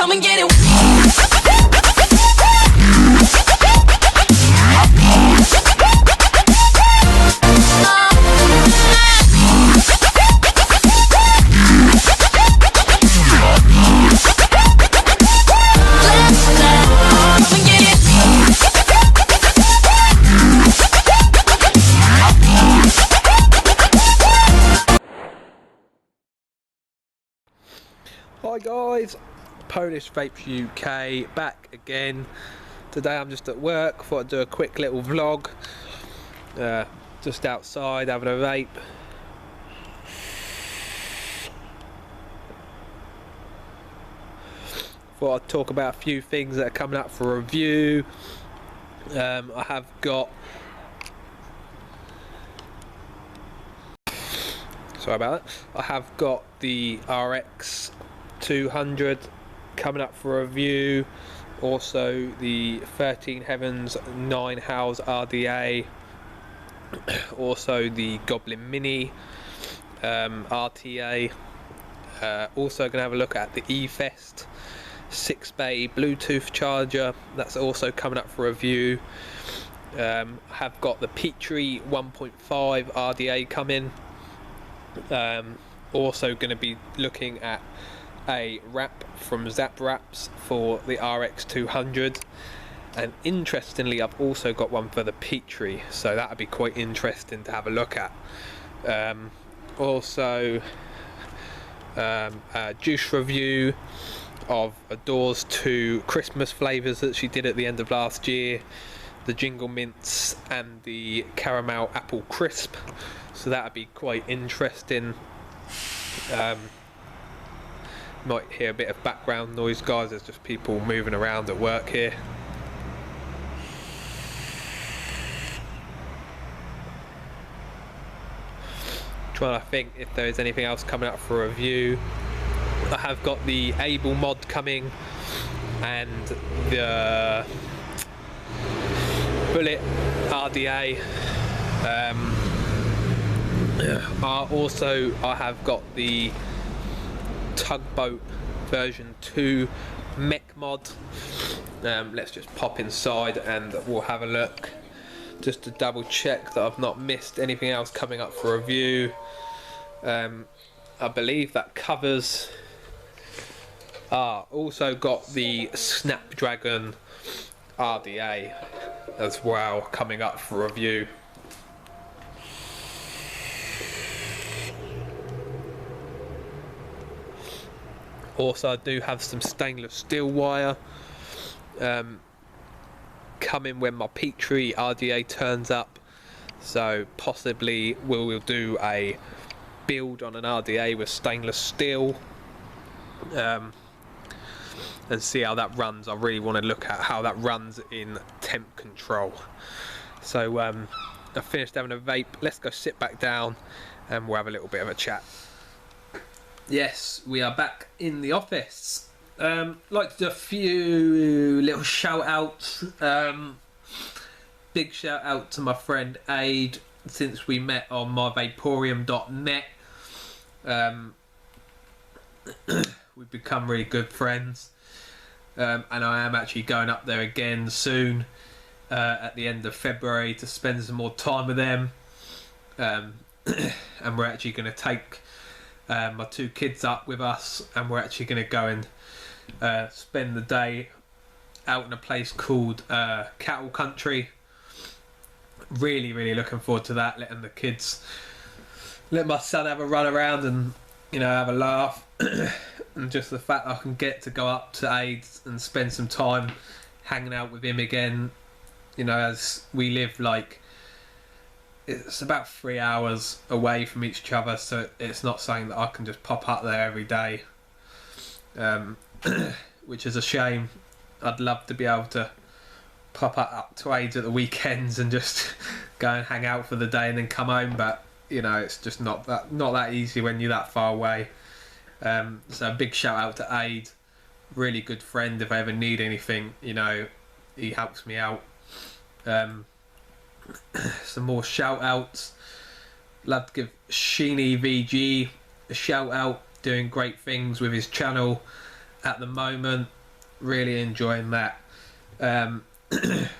come and get it. Hi guys, Polish Vapes UK back again. Today I'm just at work, thought I'd do a quick little vlog. Just outside having a vape. Thought I'd talk about a few things that are coming up for review. I have got... Sorry about that. I have got the RX 200 coming up for review. Also the 13 Heavens 9 House RDA. Also the Goblin Mini RTA. Also going to have a look at the eFest 6-bay Bluetooth charger. That's also coming up for review. I have got the Petrie 1.5 RDA coming. Also going to be looking at a wrap from Zap Wraps for the RX 200, and interestingly I've also got one for the Petrie, so that would be quite interesting to have a look at. Also a juice review of Adores 2 Christmas flavours that she did at the end of last year, the Jingle Mints and the Caramel Apple Crisp, so that would be quite interesting. Might hear a bit of background noise, guys, there's just people moving around at work here. Trying to think if there is anything else coming up for review. I have got the Able mod coming and the Bullet RDA. I have got the Tugboat version 2 mech mod. Let's just pop inside and we'll have a look just to double check that I've not missed anything else coming up for review. I believe that covers. Also got the Snapdragon RDA as well coming up for review. Also I do have some stainless steel wire coming when my Petrie RDA turns up, so possibly we'll do a build on an RDA with stainless steel and see how that runs. I really want to look at how that runs in temp control. So I finished having a vape, let's go sit back down and we'll have a little bit of a chat. Yes, we are back in the office. Like to do a few little shout outs. Big shout out to my friend Aid, since we met on myvaporium.net. We've become really good friends, and I am actually going up there again soon at the end of February to spend some more time with them. And we're actually going to take my 2 kids up with us, and we're actually going to go and spend the day out in a place called Cattle Country. Really looking forward to that, letting the kids, let my son have a run around and, you know, have a laugh. And just the fact I can get to go up to Aids and spend some time hanging out with him again, you know, as we live like, it's about 3 hours away from each other, so it's not something that I can just pop up there every day, which is a shame. I'd love to be able to pop up to Aids at the weekends and just go and hang out for the day and then come home, but you know, it's just not that easy when you're that far away. So a big shout out to Aid, really good friend. If I ever need anything, you know, he helps me out. Some more shout outs. Love to give Sheeny VG a shout out, doing great things with his channel at the moment. Really enjoying that.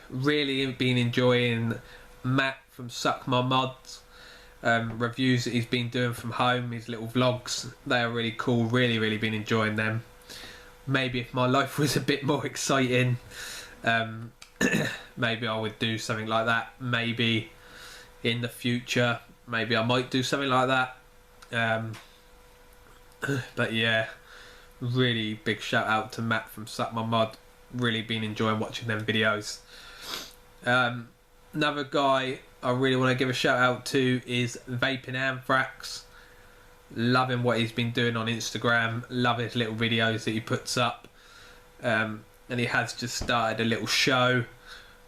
Really been enjoying Matt from Suck My Mods. Reviews that he's been doing from home, his little vlogs, they are really cool. Really been enjoying them. Maybe if my life was a bit more exciting, maybe I would do something like that. Maybe in the future, maybe I might do something like that. But yeah, really big shout out to Matt from Suck My Mod. Really been enjoying watching them videos. Another guy I really want to give a shout out to is Vaping Anthrax. Loving what he's been doing on Instagram. Love his little videos that he puts up. And he has just started a little show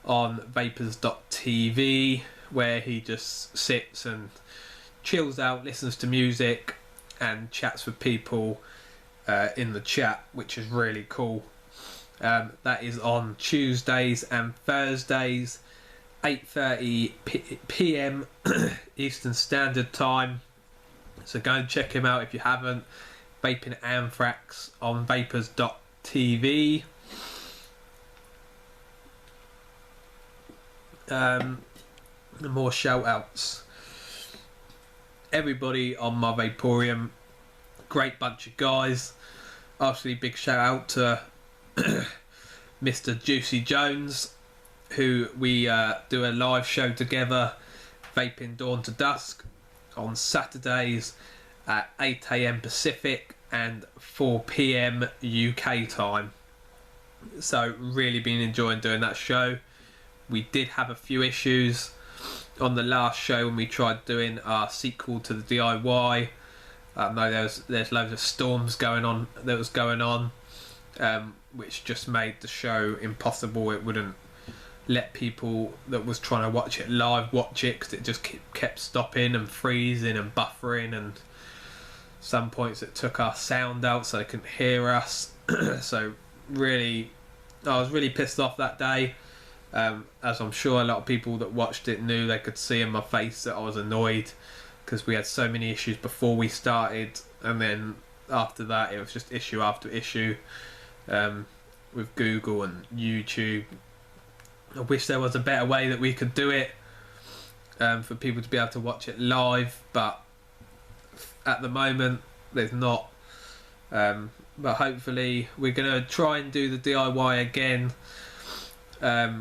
on vapors.tv where he just sits and chills out, listens to music and chats with people in the chat, which is really cool. That is on Tuesdays and Thursdays, 8:30 p.m. Eastern Standard Time. So go and check him out if you haven't. Vaping Anthrax on vapors.tv. More shout outs. Everybody on my Vaporium, great bunch of guys. Obviously big shout out to Mr. Juicy Jones, who we do a live show together, Vaping Dawn to Dusk, on Saturdays at 8 AM Pacific and 4 PM UK time. So really been enjoying doing that show. We did have a few issues on the last show when we tried doing our sequel to the DIY. No, there's loads of storms going on, which just made the show impossible. It wouldn't let people that was trying to watch it live watch it, because it just kept stopping and freezing and buffering, and some points it took our sound out so they couldn't hear us. So really, I was really pissed off that day. As I'm sure a lot of people that watched it knew, they could see in my face that I was annoyed, because we had so many issues before we started, and then after that it was just issue after issue with Google and YouTube. I wish there was a better way that we could do it for people to be able to watch it live, but at the moment there's not. But hopefully we're going to try and do the DIY again,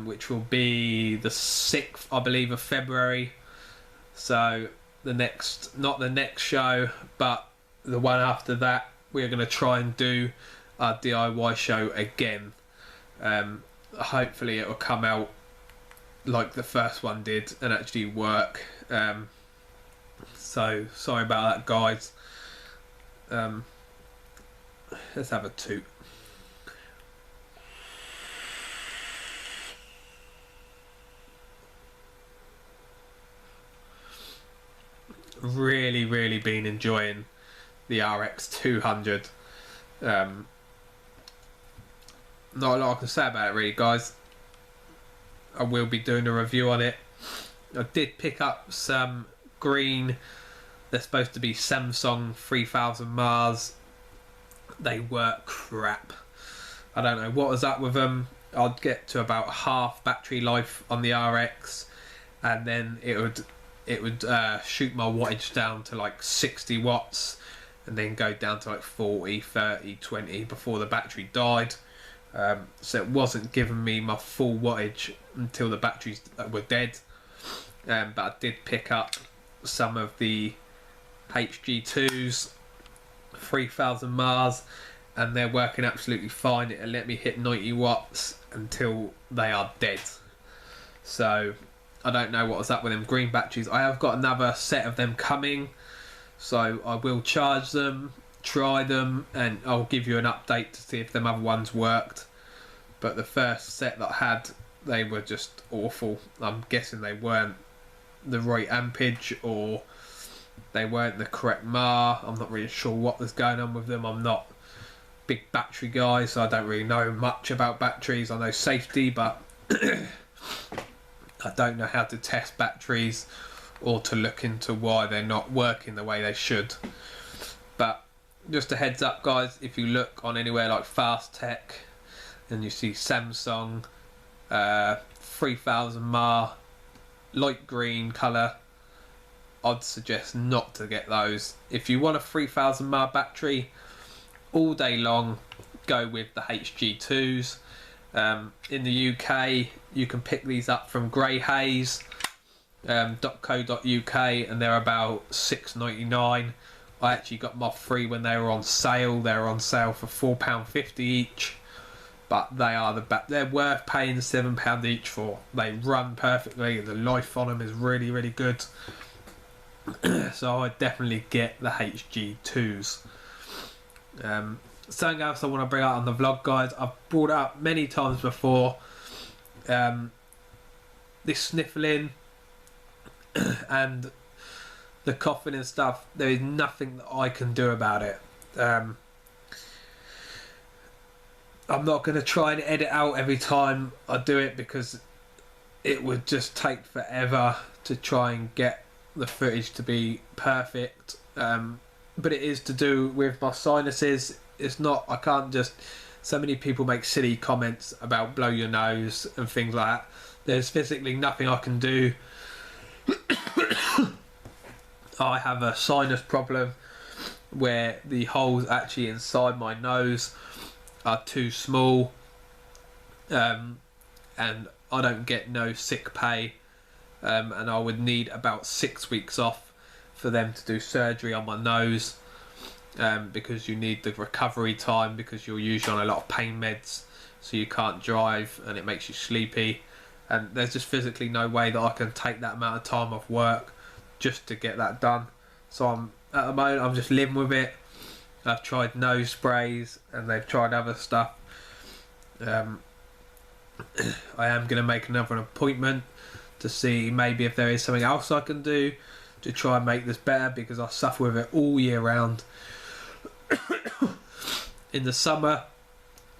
which will be the 6th, I believe, of February. So not the next show, but the one after that, we're going to try and do our DIY show again. Hopefully it will come out like the first one did and actually work. So sorry about that, guys. Let's have a toot. Really been enjoying the RX 200. Not a lot I can say about it really, guys. I will be doing a review on it. I did pick up some green, they're supposed to be Samsung 3000 Mars. They were crap. I don't know what was up with them. I'd get to about half battery life on the RX, and then it would shoot my wattage down to like 60 watts, and then go down to like 40, 30, 20 before the battery died. So it wasn't giving me my full wattage until the batteries were dead. But I did pick up some of the HG2s 3000 Mars, and they're working absolutely fine. It'll let me hit 90 watts until they are dead. So I don't know what was up with them green batteries. I have got another set of them coming, so I will charge them, try them, and I'll give you an update to see if them other ones worked. But the first set that I had, they were just awful. I'm guessing they weren't the right ampage, or they weren't the correct MAR. I'm not really sure what was going on with them. I'm not a big battery guy, so I don't really know much about batteries. I know safety, but I don't know how to test batteries or to look into why they're not working the way they should. But just a heads up, guys, if you look on anywhere like Fast Tech, and you see Samsung 3000 mAh light green colour, I'd suggest not to get those. If you want a 3000 mAh battery all day long, go with the HG2s. In the UK, you can pick these up from greyhaze.co.uk, and they're about £6.99. I actually got them off free when they were on sale. They were on sale for £4.50 each, but they're worth paying £7 each for. They run perfectly. The life on them is really, really good. So I definitely get the HG2s. Something else I want to bring out on the vlog, guys, I've brought it up many times before. This sniffling and the coughing and stuff, there is nothing that I can do about it. I'm not going to try and edit out every time I do it, because it would just take forever to try and get the footage to be perfect. But it is to do with my sinuses. It's not, I can't just, so many people make silly comments about blow your nose and things like that. There's physically nothing I can do. I have a sinus problem where the holes actually inside my nose are too small, and I don't get no sick pay, and I would need about 6 weeks off for them to do surgery on my nose, because you need the recovery time, because you're usually on a lot of pain meds, so you can't drive and it makes you sleepy, and there's just physically no way that I can take that amount of time off work just to get that done. So at the moment I'm just living with it. I've tried nose sprays and they've tried other stuff. I am going to make another appointment to see maybe if there is something else I can do to try and make this better, because I suffer with it all year round. In the summer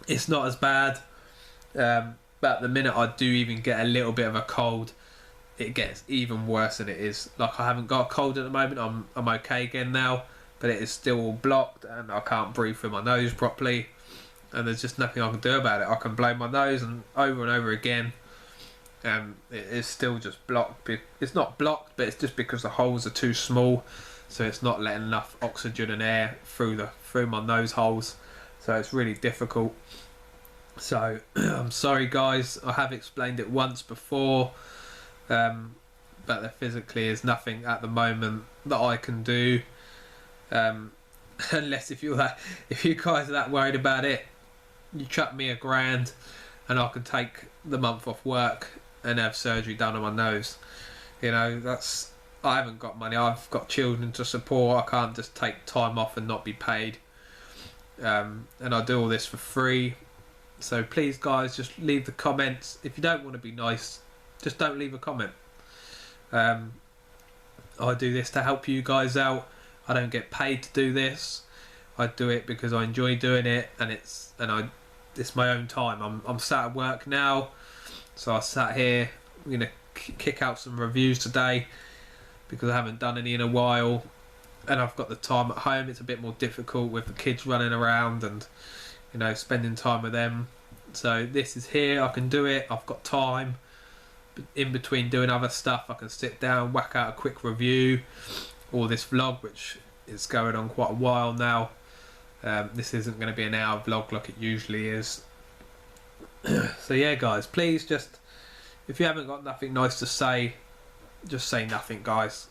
it's not as bad, but the minute I do even get a little bit of a cold, it gets even worse than it is. Like, I haven't got a cold at the moment, I'm okay again now, but it is still all blocked and I can't breathe through my nose properly, and there's just nothing I can do about it. I can blow my nose and over again, and it is still just blocked. It's not blocked, but it's just because the holes are too small, so it's not letting enough oxygen and air through my nose holes, so it's really difficult. So I'm sorry guys, I have explained it once before, but there physically is nothing at the moment that I can do, unless if you guys are that worried about it, you chuck me £1,000 and I can take the month off work and have surgery done on my nose. You know, I haven't got money, I've got children to support, I can't just take time off and not be paid, and I do all this for free. So please guys, just leave the comments. If you don't want to be nice, just don't leave a comment. I do this to help you guys out. I don't get paid to do this. I do it because I enjoy doing it, and it's my own time. I'm sat at work now, so I sat here. I'm gonna kick out some reviews today because I haven't done any in a while, and I've got the time at home. It's a bit more difficult with the kids running around and, you know, spending time with them. So this is here, I can do it, I've got time. In between doing other stuff, I can sit down, whack out a quick review, or this vlog, which is going on quite a while now. This isn't going to be an hour vlog like it usually is. So yeah guys, please just, if you haven't got nothing nice to say, just say nothing guys.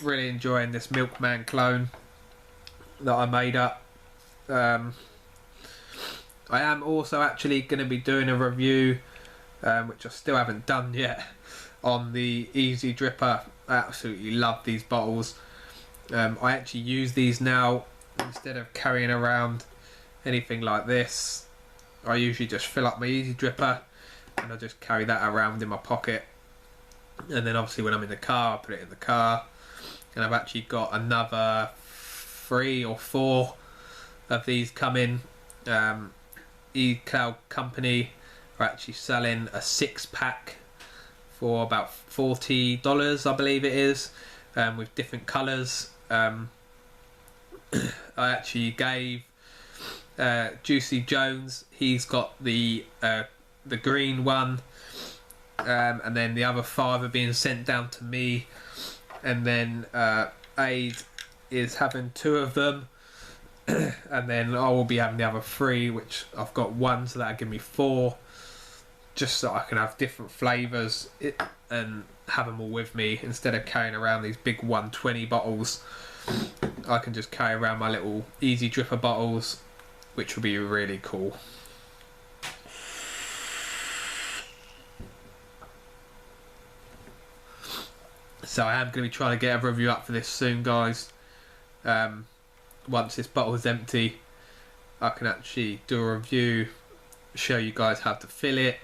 Really enjoying this Milkman clone that I made up. I am also actually going to be doing a review, which I still haven't done yet, on the Easy Dripper. I absolutely love these bottles. I actually use these now instead of carrying around anything like this. I usually just fill up my Easy Dripper and I just carry that around in my pocket, and then obviously when I'm in the car I put it in the car. And I've actually got another 3 or 4 of these coming. eCloud Company are actually selling a 6-pack for about $40, I believe it is. with different colours. I actually gave Juicy Jones, he's got the green one, and then the other 5 are being sent down to me, and then Aid is having 2 of them, and then I will be having the other 3, which I've got 1, so that'll give me 4, just so I can have different flavours and have them all with me instead of carrying around these big 120 bottles. I can just carry around my little easy dripper bottles, which will be really cool. So I am going to be trying to get a review up for this soon, guys. Once this bottle is empty, I can actually do a review, show you guys how to fill it,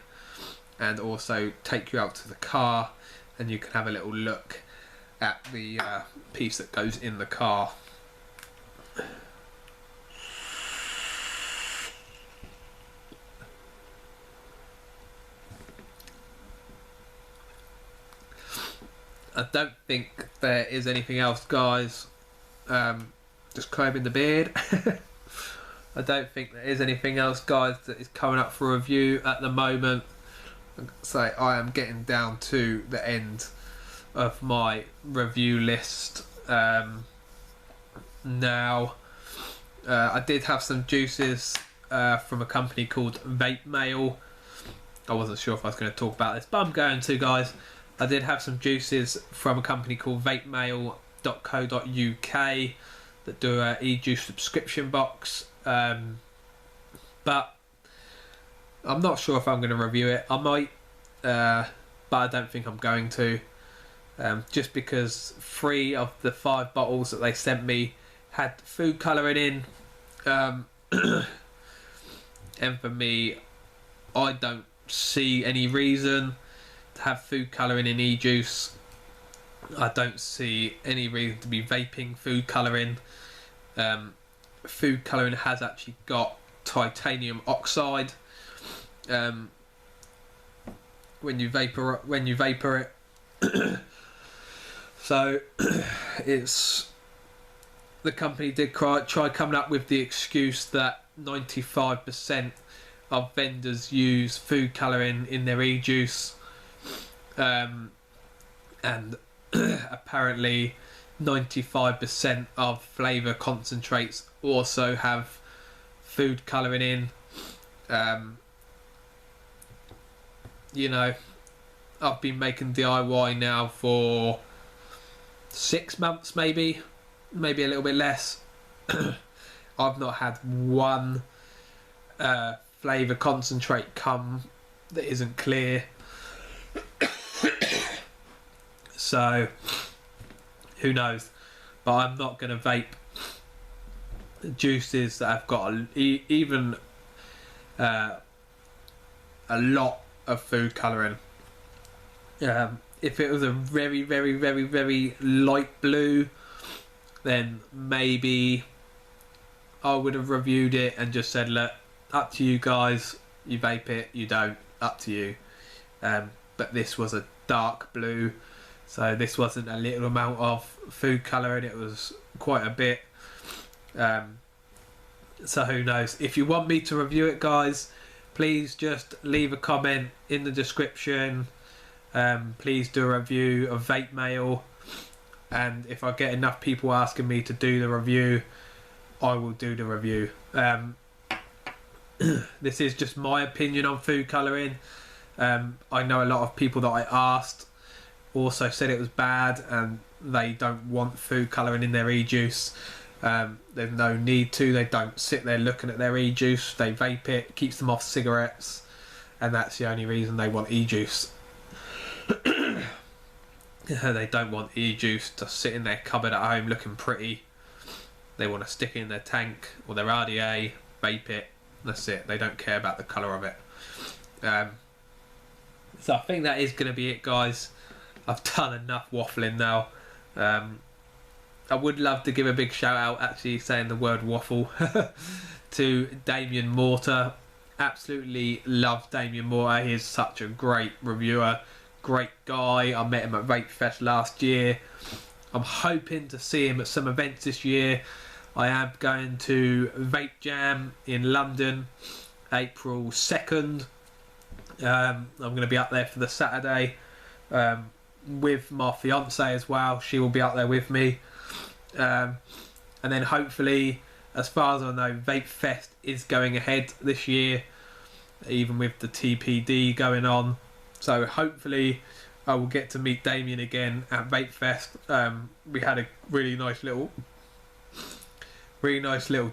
and also take you out to the car and you can have a little look at the piece that goes in the car. I don't think there is anything else, guys. Just combing the beard. I don't think there is anything else, guys, that is coming up for review at the moment. So I am getting down to the end of my review list now. I did have some juices from a company called Vape Mail. I wasn't sure if I was going to talk about this, but I'm going to, guys. I did have some juices from a company called vapemail.co.uk that do a e-juice subscription box, but I'm not sure if I'm going to review it. I might, but I don't think I'm going to, just because 3 of the 5 bottles that they sent me had food colouring in, and for me, I don't see any reason to have food colouring in e-juice. I don't see any reason to be vaping food colouring. Food colouring has actually got titanium oxide when you vapor it. So it's, the company did try coming up with the excuse that 95% of vendors use food colouring in their e-juice, and apparently 95% of flavour concentrates also have food colouring in. You know, I've been making DIY now for 6 months, maybe a little bit less. I've not had one flavour concentrate come that isn't clear. So who knows, but I'm not going to vape juices that have got even a lot of food colouring. If it was a very, very, very, very light blue, then maybe I would have reviewed it and just said, look, up to you guys, you vape it, you don't, up to you. But this was a dark blue, so this wasn't a little amount of food colouring, it was quite a bit. So who knows. If you want me to review it, guys, please just leave a comment in the description. Please do a review of Vape Mail, and if I get enough people asking me to do the review, I will do the review. This is just my opinion on food colouring. I know a lot of people that I asked also said it was bad and they don't want food colouring in their e-juice. There's no need to. They don't sit there looking at their e-juice. They vape it, keeps them off cigarettes, and that's the only reason they want e-juice. They don't want e-juice to sit in their cupboard at home looking pretty. They want to stick it in their tank or their RDA, vape it, that's it. They don't care about the colour of it. So I think that is going to be it, guys. I've done enough waffling now. I would love to give a big shout out, actually saying the word waffle, to Damien Mortar. Absolutely love Damien Mortar. He is such a great reviewer, great guy. I met him at Vape Fest last year. I'm hoping to see him at some events this year. I am going to Vape Jam in London, April 2nd. I'm going to be up there for the Saturday with my fiance as well. She will be up there with me. And then hopefully, as far as I know, Vape Fest is going ahead this year, even with the TPD going on. So hopefully I will get to meet Damien again at Vape Fest. We had a really nice little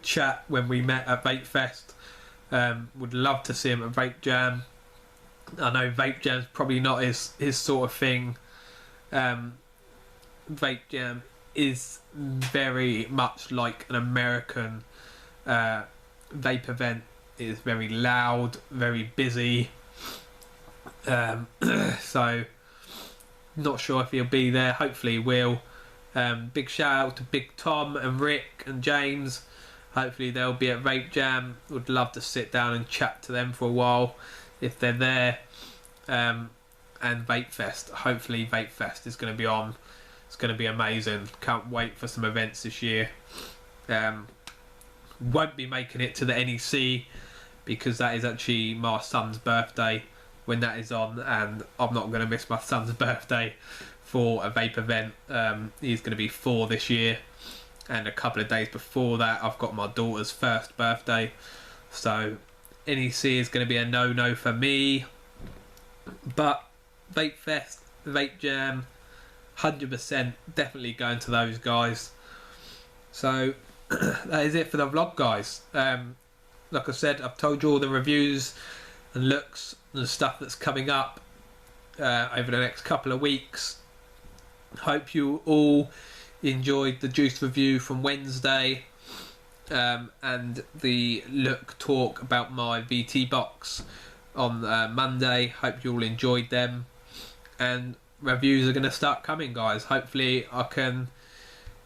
chat when we met at Vape Fest. Would love to see him at Vape Jam. I know Vape Jam's probably not his sort of thing. Vape Jam is very much like an American vape event. It is very loud, very busy. So not sure if he'll be there. Hopefully he will. Big shout out to Big Tom and Rick and James. Hopefully they'll be at Vape Jam. Would love to sit down and chat to them for a while if they're there. And Vape Fest. Hopefully Vape Fest is going to be on. It's going to be amazing. Can't wait for some events this year. Won't be making it to the NEC because that is actually my son's birthday when that is on, and I'm not going to miss my son's birthday for a vape event. He's going to be 4 this year, and a couple of days before that I've got my daughter's first birthday, so NEC is going to be a no-no for me. But Vape Fest, Vape Jam, 100% definitely going to those guys. So that is it for the vlog, guys. Like I said, I've told you all the reviews and looks and stuff that's coming up over the next couple of weeks. Hope you all enjoyed the Juice review from Wednesday and the look talk about my VT box on Monday. Hope you all enjoyed them, and reviews are going to start coming, guys. Hopefully I can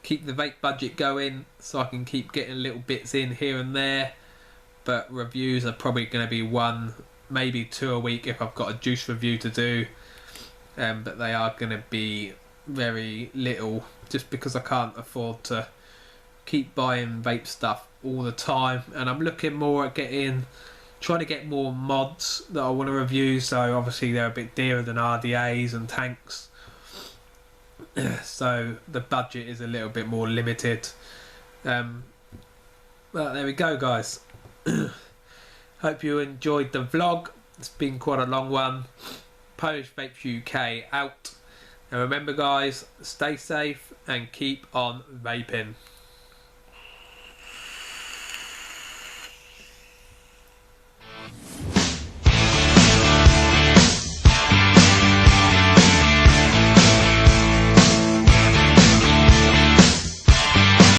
keep the vape budget going so I can keep getting little bits in here and there, but reviews are probably going to be 1, maybe 2 a week if I've got a Juice review to do, but they are going to be very little just because I can't afford to keep buying vape stuff all the time, and I'm looking more at trying to get more mods that I want to review. So obviously they're a bit dearer than RDAs and tanks, so the budget is a little bit more limited. But there we go, guys. Hope you enjoyed the vlog. It's been quite a long one. Polish Vapes UK out. And remember, guys, stay safe and keep on vaping.